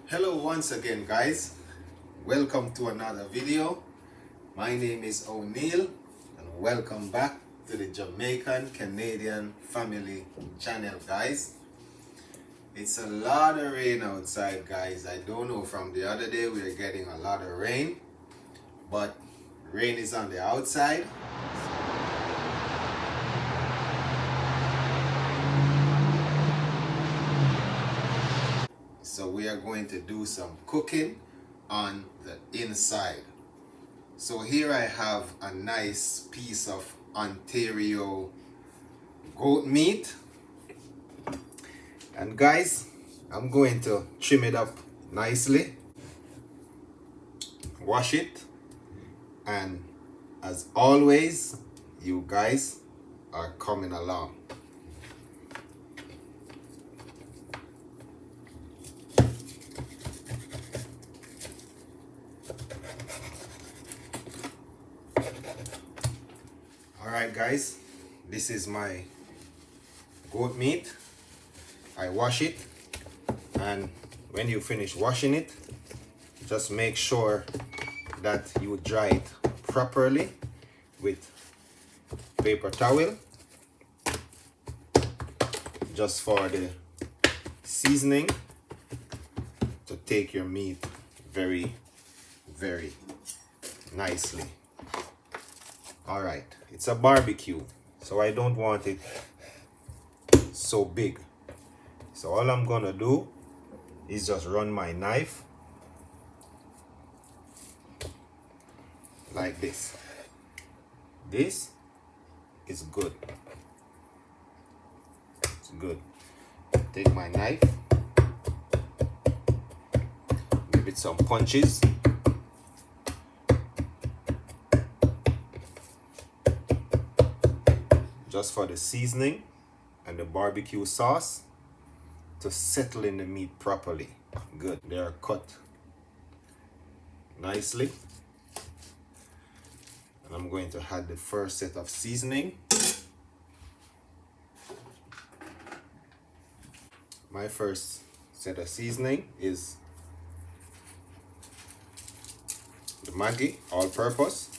Hello once again, guys. Welcome to another video. My name is O'Neil and welcome back to the Jamaican Canadian Family channel, guys. It's a lot of rain outside, guys. I don't know, from the other day we are getting a lot of rain, but rain is on the outside. So we are going to do some cooking on the inside. So here I have a nice piece of Ontario goat meat. And guys, I'm going to trim it up nicely, wash it, and as always, you guys are coming along. Alright guys, this is my goat meat. I wash it, and when you finish washing it, just make sure that you dry it properly with paper towel, just for the seasoning to take your meat very nicely. Alright, it's a barbecue, so I don't want it so big. So all I'm gonna do is just run my knife like this. This is good. It's good. Take my knife, give it some punches. Just for the seasoning and the barbecue sauce to settle in the meat properly. Good. They are cut nicely. And I'm going to add the first set of seasoning. My first set of seasoning is the Maggi all-purpose.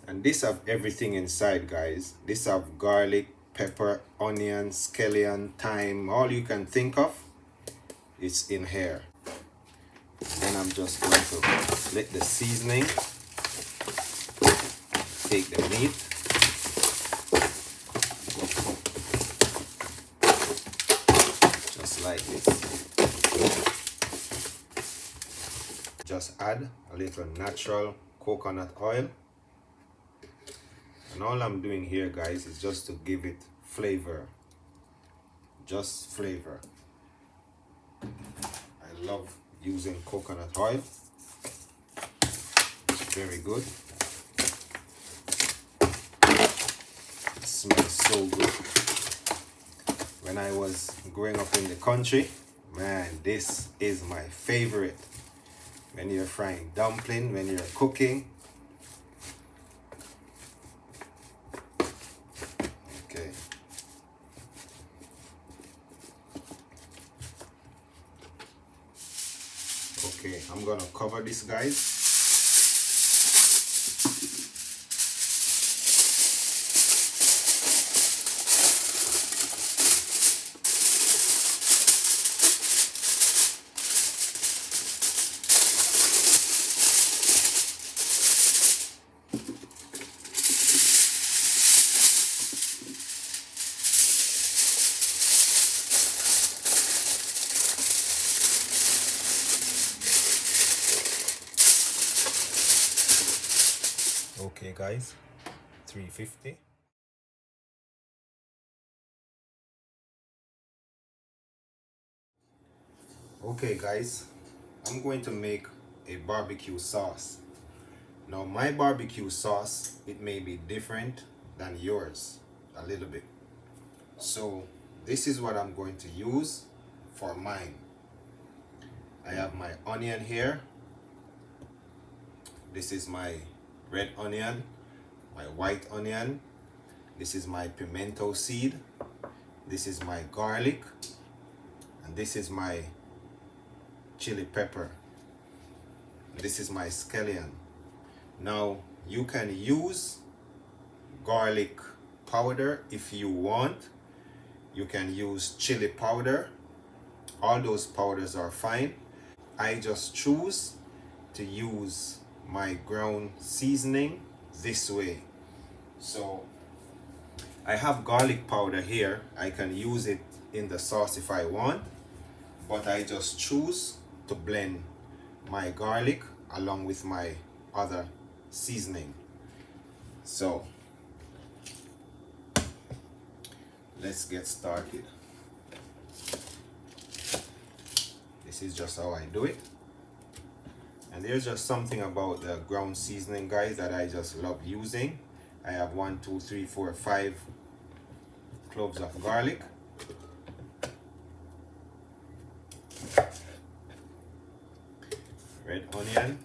And this have everything inside, guys. This have garlic, pepper, onion, scallion, thyme, all you can think of. It's in here. Then I'm just going to let the seasoning take the meat. Just like this. Just add a little natural coconut oil. And all I'm doing here, guys, is just to give it flavor. Just flavor. I love using coconut oil. It's very good. It smells so good. When I was growing up in the country, man, this is my favorite. When you're frying dumpling, when you're cooking. Okay, I'm gonna cover this, guys. Okay guys, 350. Okay guys, I'm going to make a barbecue sauce. Now my barbecue sauce, it may be different than yours a little bit. So this is what I'm going to use for mine. I have my onion here. This is my red onion, my white onion. This is my pimento seed. This is my garlic, and this is my chili pepper. This is my scallion. Now you can use garlic powder if you want. You can use chili powder. All those powders are fine. I just choose to use my ground seasoning this way. So I have garlic powder here. I can use it in the sauce if I want, but I just choose to blend my garlic along with my other seasoning. So let's get started. This is just how I do it. And there's just something about the ground seasoning, guys, that I just love using. I have 1, 2, 3, 4, 5 cloves of garlic. Red onion.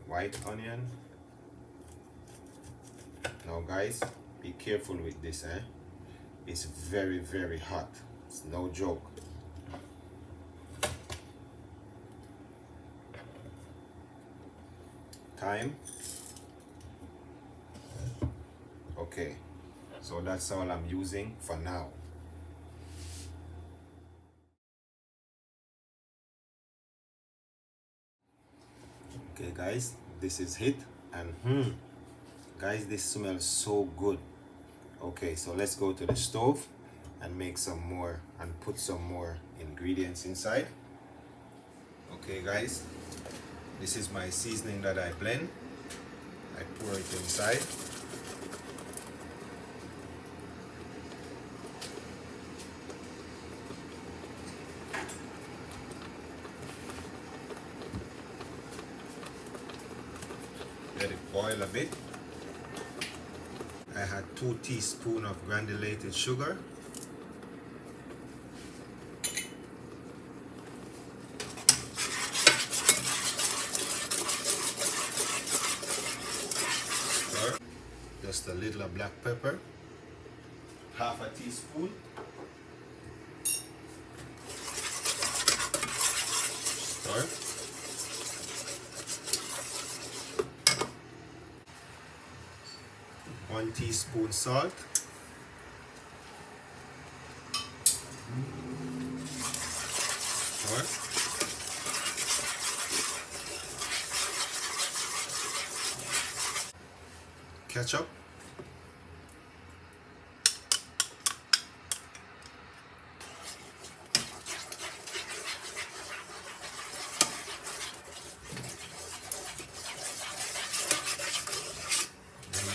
White onion. Now guys, be careful with this, eh? It's very, very hot. It's no joke. Thyme. Okay, so that's all I'm using for now. Okay guys, this is it, and guys, this smells so good. Okay, so let's go to the stove and make some more and put some more ingredients inside. Okay guys, this is my seasoning that I blend. I pour it inside. Let it boil a bit. I had 2 teaspoons of granulated sugar. Stir. Just a little of black pepper. Half a teaspoon. Stir. 1 teaspoon salt. Stir. Ketchup.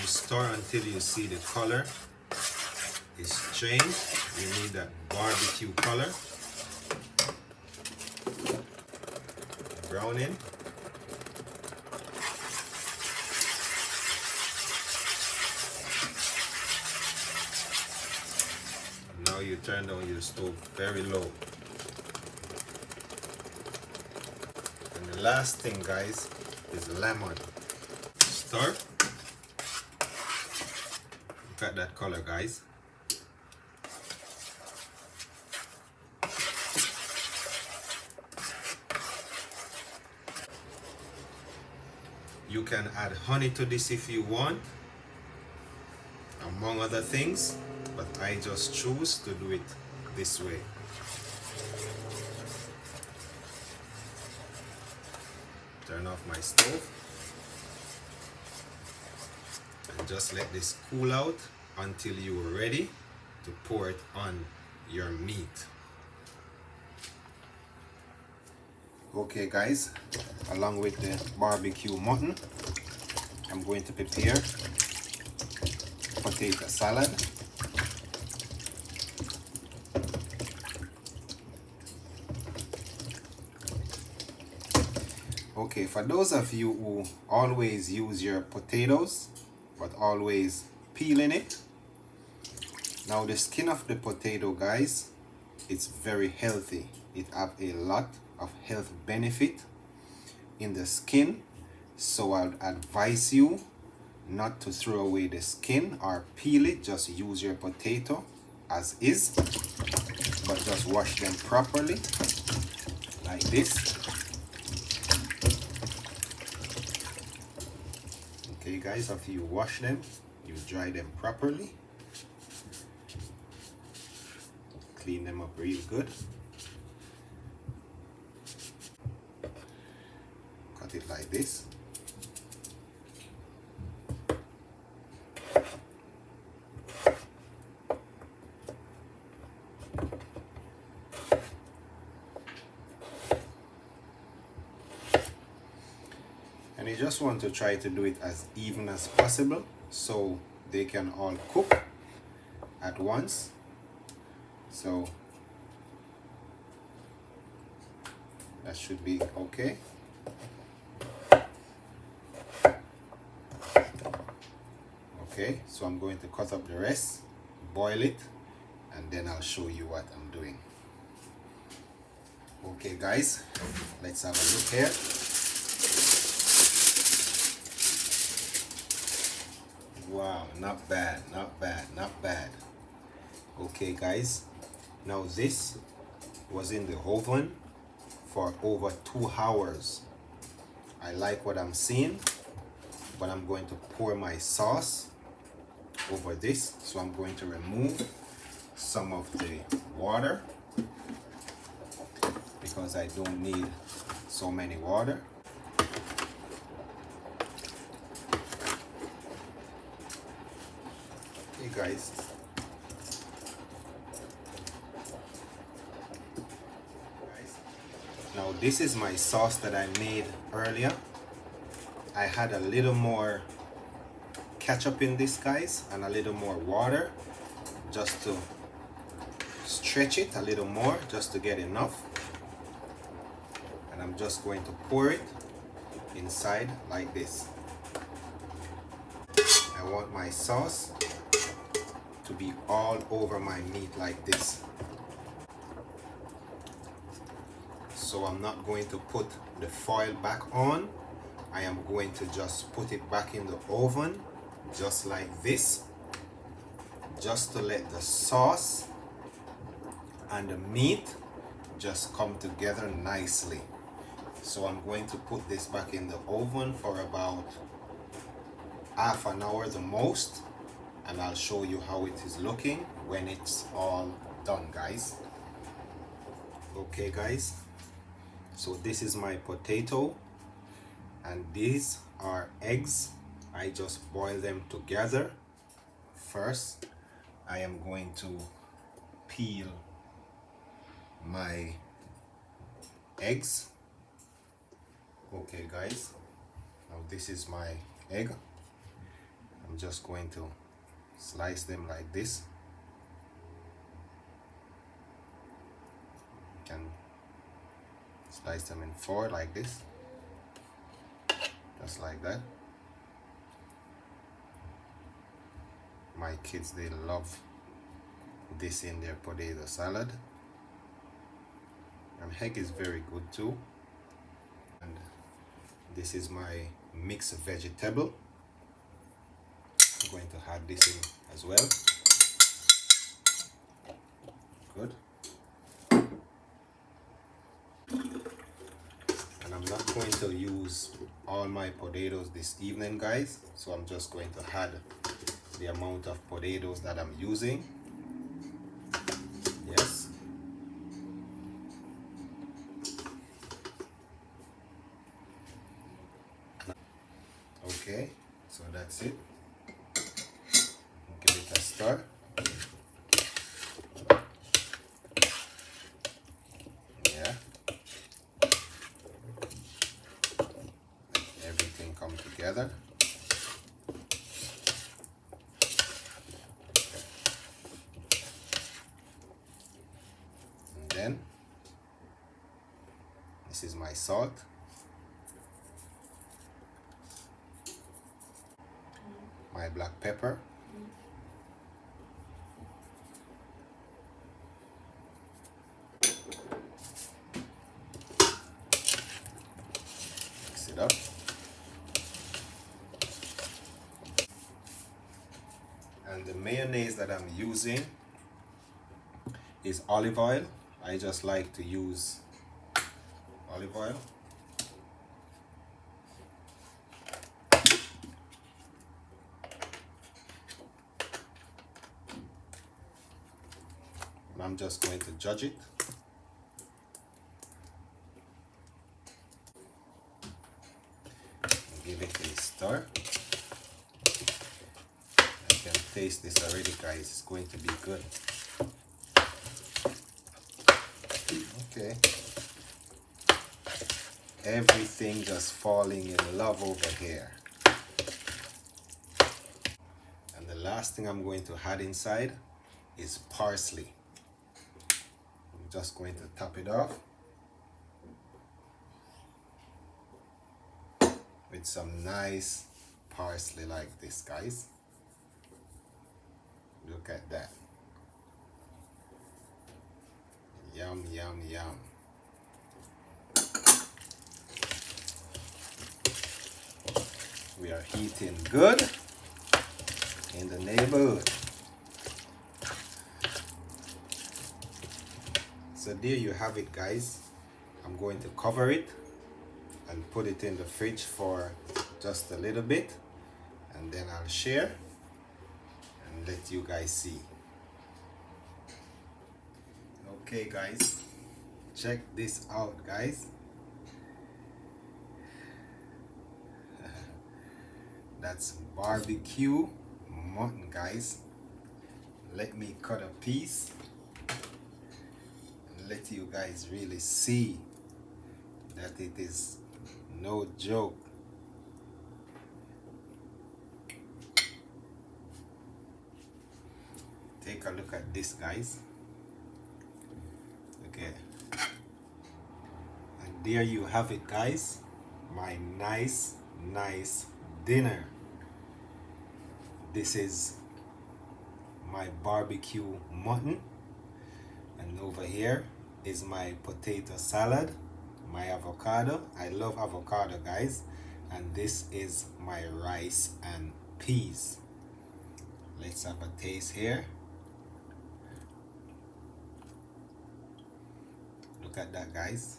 Stir until you see the color is changed. You need that barbecue color. Browning. Now you turn down your stove very low. And the last thing, guys, is lemon. Stir. Look at that color, guys. You can add honey to this if you want, among other things, but I just choose to do it this way. Turn off my stove. And just let this cool out until you are ready to pour it on your meat. Okay guys, along with the barbecue mutton, I'm going to prepare potato salad. Okay, for those of you who always use your potatoes but always peeling it, now the skin of the potato, guys, it's very healthy. It have a lot of health benefit in the skin, so I would advise you not to throw away the skin or peel it. Just use your potato as is, but just wash them properly like this. Okay guys, after you wash them, you dry them properly, clean them up real good, cut it like this. And you just want to try to do it as even as possible so they can all cook at once. So that should be okay. Okay, so I'm going to cut up the rest, boil it, and then I'll show you what I'm doing. Okay guys, let's have a look here. Wow, not bad, not bad, not bad. Okay guys, now this was in the oven for over 2 hours. I like what I'm seeing, but I'm going to pour my sauce over this. So I'm going to remove some of the water because I don't need so many water. Hey guys, now this is my sauce that I made earlier. I had a little more ketchup in this guys and a little more water just to stretch it a little more, just to get enough. And I'm just going to pour it inside like this. I want my sauce to be all over my meat like this. So I'm not going to put the foil back on. I am going to just put it back in the oven just like this, just to let the sauce and the meat just come together nicely. So I'm going to put this back in the oven for about half an hour the most, and I'll show you how it is looking when it's all done guys. Okay guys, so this is my potato and these are eggs. I just boil them together. First I am going to peel my eggs. Okay guys, now this is my egg. I'm just going to slice them like this. You can slice them in 4 like this, just like that. My kids, they love this in their potato salad, and egg is very good too. And this is my mixed vegetable. I'm going to add this in as well. Good. And I'm not going to use all my potatoes this evening guys, so I'm just going to add the amount of potatoes that I'm using. Yes. Okay, so that's it. Give it a stir. Yeah. Everything come together. And then this is my salt. My black pepper. Mix it up. And the mayonnaise that I'm using is olive oil. I just like to use olive oil. And I'm just going to judge it. Give it a stir. I can taste this already, guys. It's going to be good. Okay. Everything just falling in love over here. And the last thing I'm going to add inside is parsley. I'm just going to top it off with some nice parsley like this, guys. Look at that. Yum, yum, yum. We are eating good in the neighborhood. So there you have it, guys. I'm going to cover it and put it in the fridge for just a little bit, and then I'll share and let you guys see. Okay guys, check this out, guys. That's barbecue mutton, guys. Let me cut a piece and let you guys really see that it is no joke. Take a look at this, guys. Okay, and there you have it, guys. My nice dinner. This is my barbecue mutton, and over here is my potato salad, my avocado. I love avocado, guys. And this is my rice and peas. Let's have a taste here. Look at that, guys.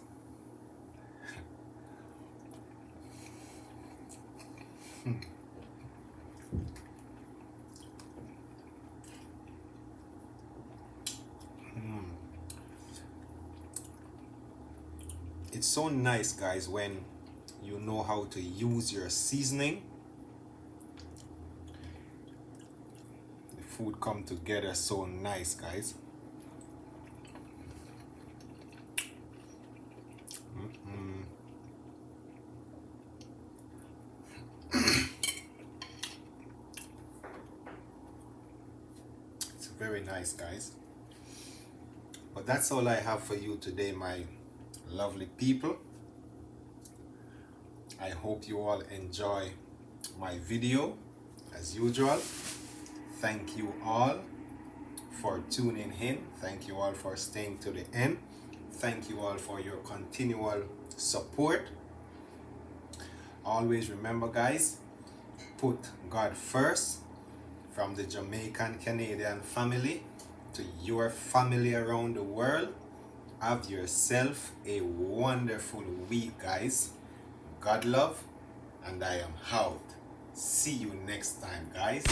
It's so nice, guys, when you know how to use your seasoning. The food come together so nice, guys. It's very nice, guys. But that's all I have for you today, my lovely people. I hope you all enjoy my video as usual. Thank you all for tuning in. Thank you all for staying to the end. Thank you all for your continual support. Always remember, guys, put God first. From the Jamaican Canadian family to your family around the world, have yourself a wonderful week, guys. God love, and I am out. See you next time, guys.